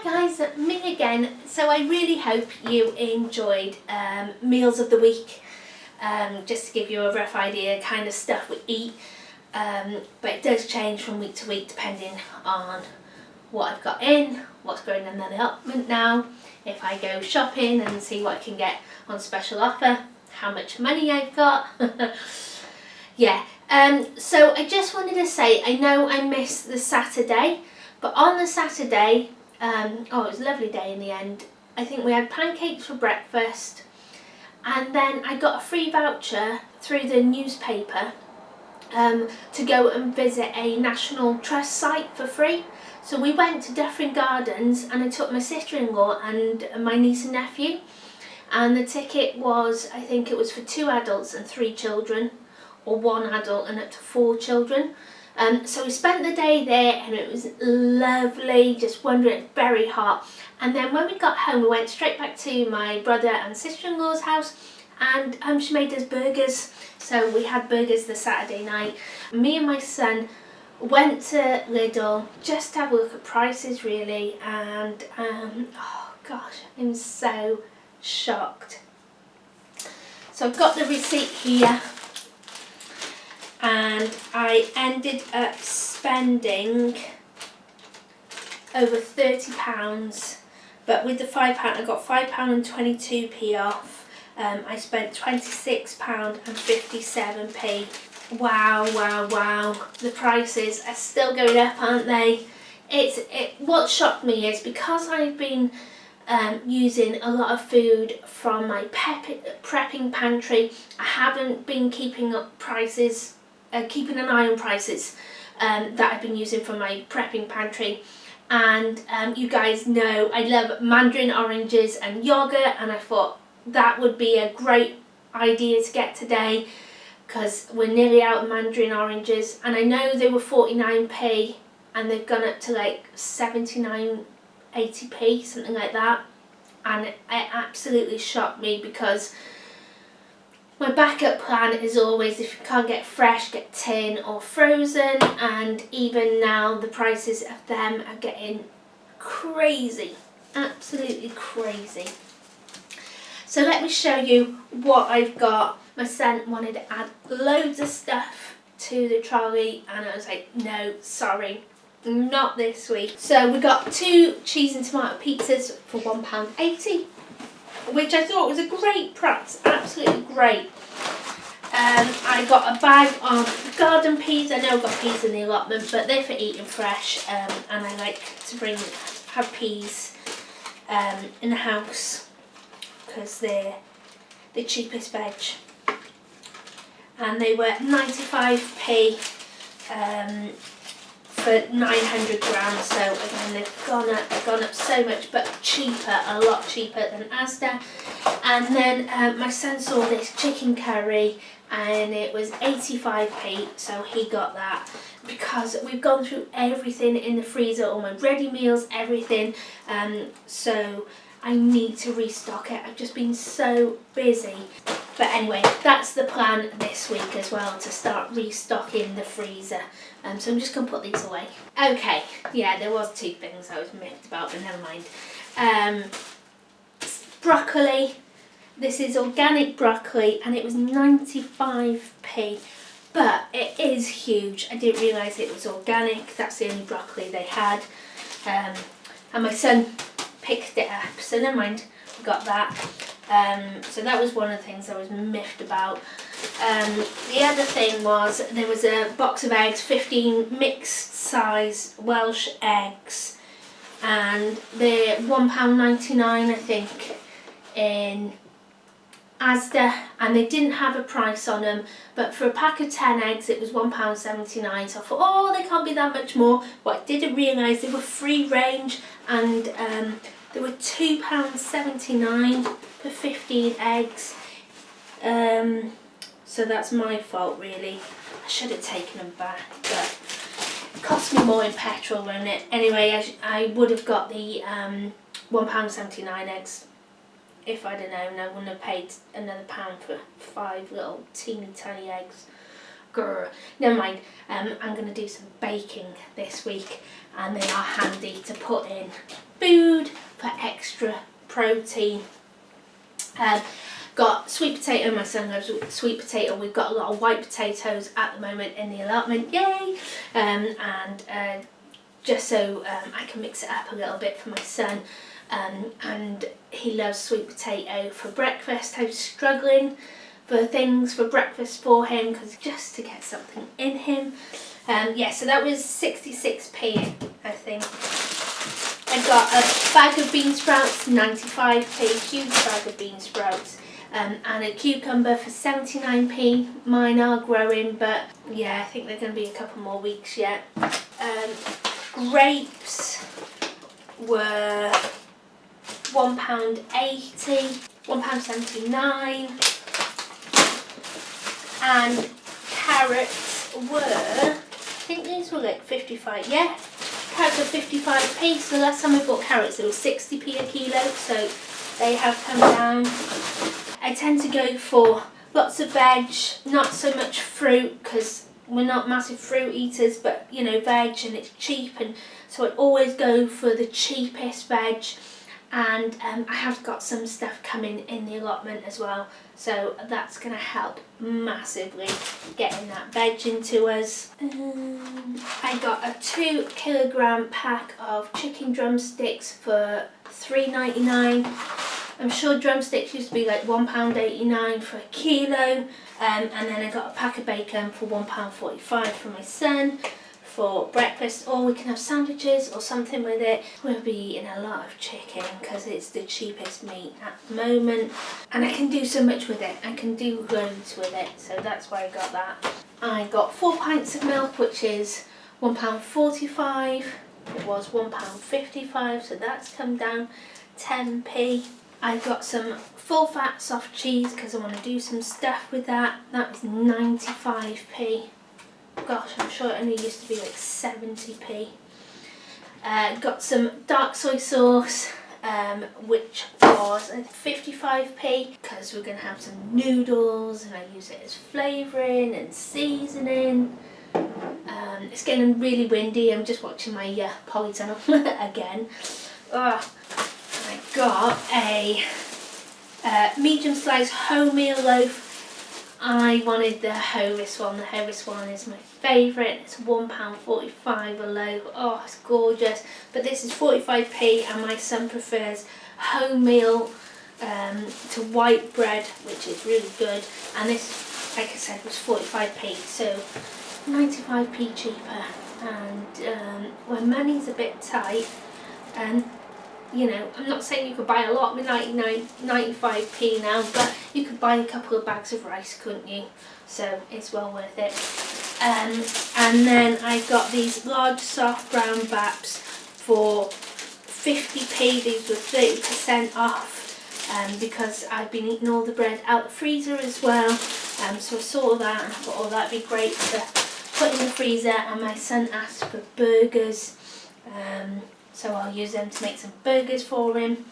Hi guys, me again. So I really hope you enjoyed meals of the week. Just to give you a rough idea, kind of stuff we eat. But it does change from week to week depending on what I've got in, what's going on in the allotment now, if I go shopping and see what I can get on special offer, how much money I've got. Yeah. So I just wanted to say, I know I missed the Saturday, but on the Saturday, it was a lovely day in the end. I think we had pancakes for breakfast, and then I got a free voucher through the newspaper to go and visit a National Trust site for free. So we went to Dufferin Gardens, and I took my sister-in-law and my niece and nephew, and the ticket was, I think it was for 2 adults and 3 children, or 1 adult and up to 4 children. So we spent the day there, and it was lovely, just wondering, very hot. And then when we got home, we went straight back to my brother and sister-in-law's house, and she made us burgers. So we had burgers the Saturday night. Me and my son went to Lidl just to have a look at prices really, and oh gosh, I'm so shocked. So I've got the receipt here, and I ended up spending over £30, but with the £5 I got £5 and 22p off. I spent £26 and 57p. Wow, the prices are still going up, aren't they? What shocked me is, because I've been using a lot of food from my prepping pantry, I haven't been keeping up prices, keeping an eye on prices that I've been using from my prepping pantry. And you guys know I love mandarin oranges and yogurt, and I thought that would be a great idea to get today, because we're nearly out of mandarin oranges, and I know they were 49p and they've gone up to like 79, 80p, something like that. And it absolutely shocked me, because my backup plan is always, if you can't get fresh, get tin or frozen, and even now the prices of them are getting crazy, absolutely crazy. So let me show you what I've got. My son wanted to add loads of stuff to the trolley, and I was like, no, sorry, not this week. So we got 2 cheese and tomato pizzas for £1.80, which I thought was a great price, absolutely great. I got a bag of garden peas. I know I've got peas in the allotment, but they're for eating fresh, and I like to have peas in the house, because they're the cheapest veg, and they were 95p for 900 grams. So again, they've gone up so much, but cheaper, a lot cheaper than Asda. And then my son saw this chicken curry, and it was 85p, so he got that, because we've gone through everything in the freezer, all my ready meals, everything, so I need to restock it. I've just been so busy. But anyway, that's the plan this week as well, to start restocking the freezer. So I'm just going to put these away. Okay, yeah, there was 2 things I was miffed about, but never mind. Broccoli. This is organic broccoli, and it was 95p. But it is huge. I didn't realise it was organic. That's the only broccoli they had. And my son picked it up, so never mind, we got that. So that was one of the things I was miffed about. The other thing was, there was a box of eggs, 15 mixed size Welsh eggs, and they're £1.99 I think in Asda, and they didn't have a price on them, but for a pack of 10 eggs it was £1.79, so I thought, oh, they can't be that much more. But I didn't realise they were free range, and they were £2.79 for 15 eggs. So that's my fault really. I should have taken them back, but it cost me more in petrol, wouldn't it? Anyway, I would have got the £1.79 eggs. If I'd have known, I wouldn't have paid another £1 for 5 little teeny tiny eggs. Grr. Never mind. I'm going to do some baking this week, and they are handy to put in food for extra protein. Got sweet potato, my son loves sweet potato. We've got a lot of white potatoes at the moment in the allotment, yay! Just so I can mix it up a little bit for my son. And he loves sweet potato for breakfast. I was struggling for things for breakfast for him, because just to get something in him. Yeah, so that was 66p, I think. I got a bag of bean sprouts, 95p, huge bag of bean sprouts, and a cucumber for 79p. Mine are growing, but yeah, I think they're going to be a couple more weeks yet. Grapes were £1.80, £1.79, and carrots were, I think these were like 55, yeah, carrots were 55p. So the last time I bought carrots they were 60p a kilo, so they have come down. I tend to go for lots of veg, not so much fruit, because we're not massive fruit eaters, but you know, veg, and it's cheap, and so I always go for the cheapest veg. And I have got some stuff coming in the allotment as well, so that's going to help massively getting that veg into us. I got a 2 kilogram pack of chicken drumsticks for £3.99. I'm sure drumsticks used to be like £1.89 for a kilo, and then I got a pack of bacon for £1.45 for my son for breakfast, or we can have sandwiches or something with it. We'll be eating a lot of chicken because it's the cheapest meat at the moment, and I can do so much with it. I can do loads with it, so that's why I got that. I got 4 pints of milk, which is £1.45. It was £1.55, so that's come down 10p. I got some full fat soft cheese because I want to do some stuff with that. That was 95p. Gosh, I'm sure it only used to be like 70p. Got some dark soy sauce, which was 55p, because we're going to have some noodles and I use it as flavouring and seasoning. It's getting really windy. I'm just watching my polytunnel again. I got a medium sliced wholemeal loaf. I wanted the Hovis one. The Hovis one is my favourite. It's £1.45 a loaf. Oh, it's gorgeous. But this is 45p, and my son prefers wholemeal to white bread, which is really good. And this, like I said, was 45p, so 95p cheaper. And when money's a bit tight, and you know, I'm not saying you could buy a lot with 95p now, but you could buy a couple of bags of rice, couldn't you? So it's well worth it. And then I got these large soft brown baps for 50p. These were 30% off, because I've been eating all the bread out the freezer as well. So I saw that and I thought, oh, that'd be great to put in the freezer. And my son asked for burgers. So I'll use them to make some burgers for him.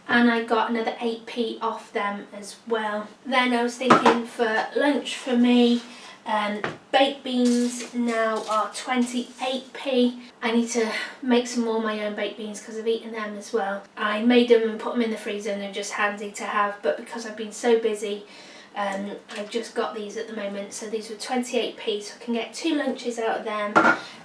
And I got another 8p off them as well. Then I was thinking for lunch for me, baked beans now are 28p. I need to make some more of my own baked beans because I've eaten them as well. I made them and put them in the freezer and they're just handy to have, but because I've been so busy, I've just got these at the moment. So these were 28p, so I can get 2 lunches out of them.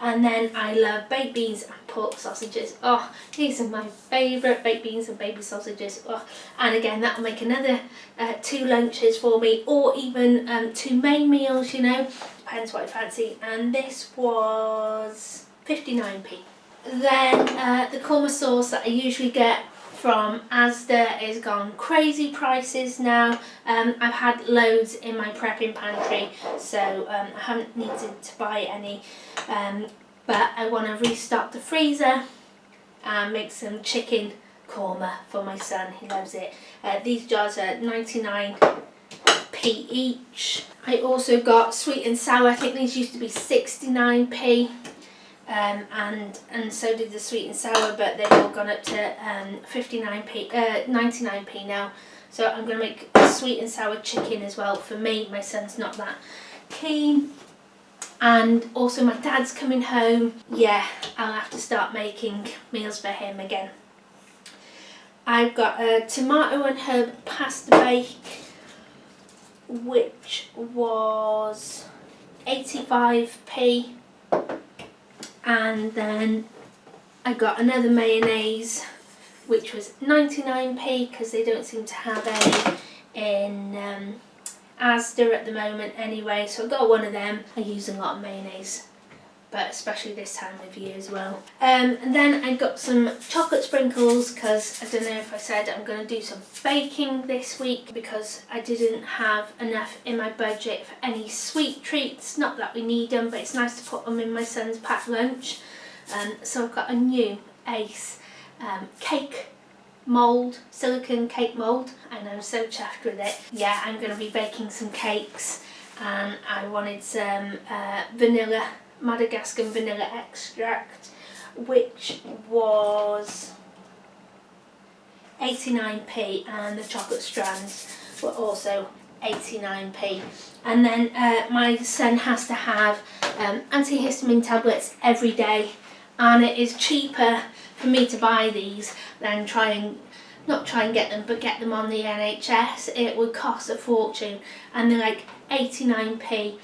And then I love baked beans and pork sausages. Oh, these are my favourite, baked beans and baby sausages. Oh, and again, that'll make another 2 lunches for me, or even 2 main meals, you know, depends what I fancy. And this was 59p. Then the korma sauce that I usually get from Asda is gone crazy prices now. I've had loads in my prepping pantry, so I haven't needed to buy any, but I want to restock the freezer and make some chicken korma for my son. He loves it. These jars are 99p each. I also got sweet and sour. I think these used to be 69p. And so did the sweet and sour, but they've all gone up to 99p now. So I'm going to make sweet and sour chicken as well for me. My son's not that keen. And also my dad's coming home. Yeah, I'll have to start making meals for him again. I've got a tomato and herb pasta bake, which was 85p, and then I got another mayonnaise which was 99p because they don't seem to have any in Asda at the moment anyway, so I got one of them. I use a lot of mayonnaise, but especially this time of year as well. And then I got some chocolate sprinkles because I don't know if I said I'm going to do some baking this week because I didn't have enough in my budget for any sweet treats. Not that we need them, but it's nice to put them in my son's packed lunch. So I've got a new Ace cake mould, silicone cake mould, and I'm so chuffed with it. Yeah, I'm going to be baking some cakes, and I wanted some vanilla, Madagascar vanilla extract, which was 89p, and the chocolate strands were also 89p. And then my son has to have antihistamine tablets every day, and it is cheaper for me to buy these than not try and get them, but get them on the NHS. It would cost a fortune, and they're like 89p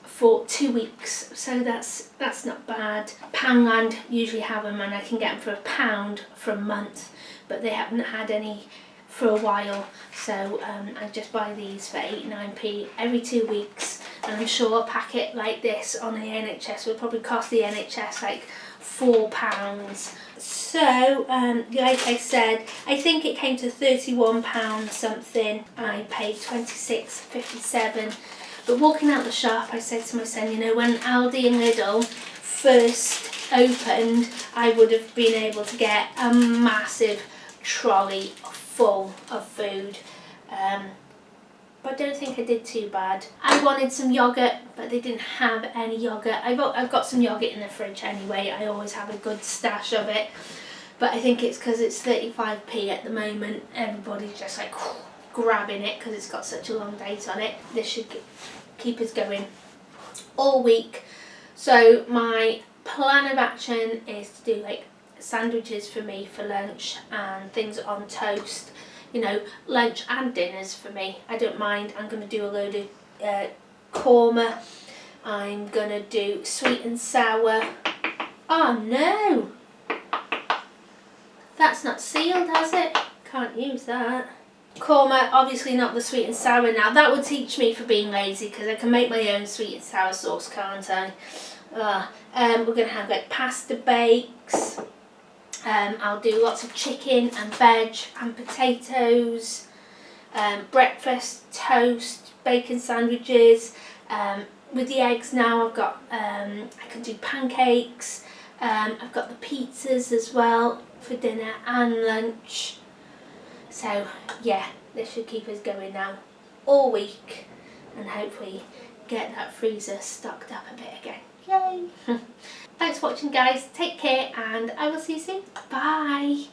for 2 weeks, so that's not bad. Poundland usually have them, and I can get them for £1 for a month, but they haven't had any for a while, so I just buy these for 89p every 2 weeks, and I'm sure a packet like this on the NHS would probably cost the NHS like £4. So like I said, I think it came to £31 something. I paid £26.57. But walking out the shop, I said to my son, you know, when Aldi and Lidl first opened, I would have been able to get a massive trolley full of food. But I don't think I did too bad. I wanted some yoghurt, but they didn't have any yoghurt. I've got some yoghurt in the fridge anyway. I always have a good stash of it. But I think it's because it's 35p at the moment. Everybody's just like grabbing it because it's got such a long date on it. This should keep us going all week. So my plan of action is to do like sandwiches for me for lunch and things on toast. You know, lunch and dinners for me. I don't mind. I'm going to do a load of korma. I'm going to do sweet and sour. Oh no! That's not sealed, has it? Can't use that. Korma, obviously not the sweet and sour now. That would teach me for being lazy because I can make my own sweet and sour sauce, can't I? We're going to have like pasta bakes. I'll do lots of chicken and veg and potatoes, breakfast, toast, bacon sandwiches. With the eggs now I've got, I can do pancakes. I've got the pizzas as well for dinner and lunch. So yeah, this should keep us going now all week and hopefully get that freezer stocked up a bit again. Yay! Thanks for watching guys, take care, and I will see you soon. Bye!